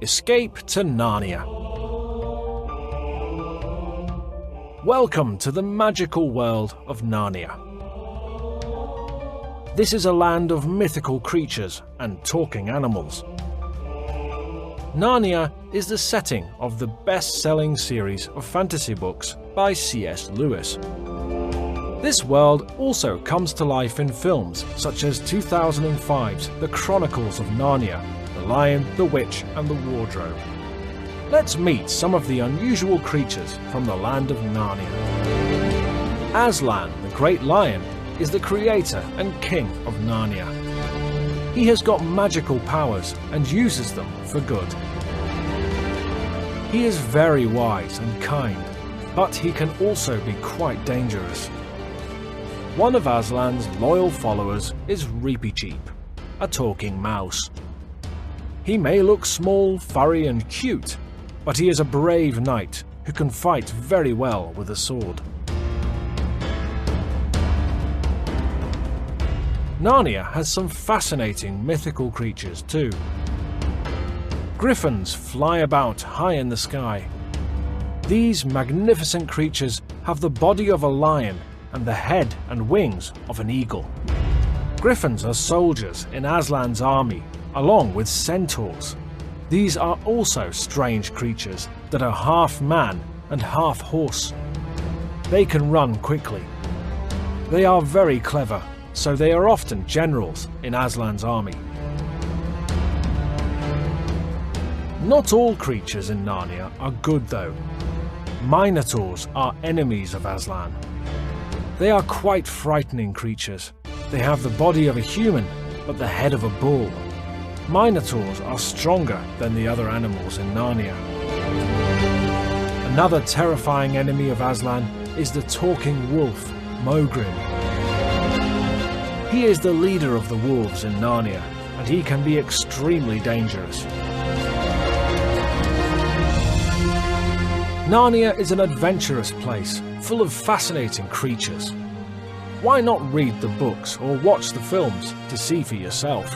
Escape to Narnia. Welcome to the magical world of Narnia. This is a land of mythical creatures and talking animals. Narnia is the setting of the best-selling series of fantasy books by C.S. Lewis. This world also comes to life in films such as 2005's The Chronicles of Narnia, The Lion, the Witch and the Wardrobe. Let's meet some of the unusual creatures from the land of Narnia. Aslan, the Great Lion, is the creator and king of Narnia. He has got magical powers and uses them for good. He is very wise and kind, but he can also be quite dangerous. One of Aslan's loyal followers is Reepicheep, a talking mouse. He may look small, furry and cute, but he is a brave knight who can fight very well with a sword. Narnia has some fascinating mythical creatures too. Griffins fly about high in the sky. These magnificent creatures have the body of a lion and the head and wings of an eagle. Griffins are soldiers in Aslan's army, along with centaurs. These are also strange creatures that are half man and half horse. They can run quickly. They are very clever, so they are often generals in Aslan's army. Not all creatures in Narnia are good though. Minotaurs are enemies of Aslan. They are quite frightening creatures. They have the body of a human, but the head of a bull. Minotaurs are stronger than the other animals in Narnia. Another terrifying enemy of Aslan is the talking wolf, Mogrim. He is the leader of the wolves in Narnia, and he can be extremely dangerous. Narnia is an adventurous place, full of fascinating creatures. Why not read the books or watch the films to see for yourself?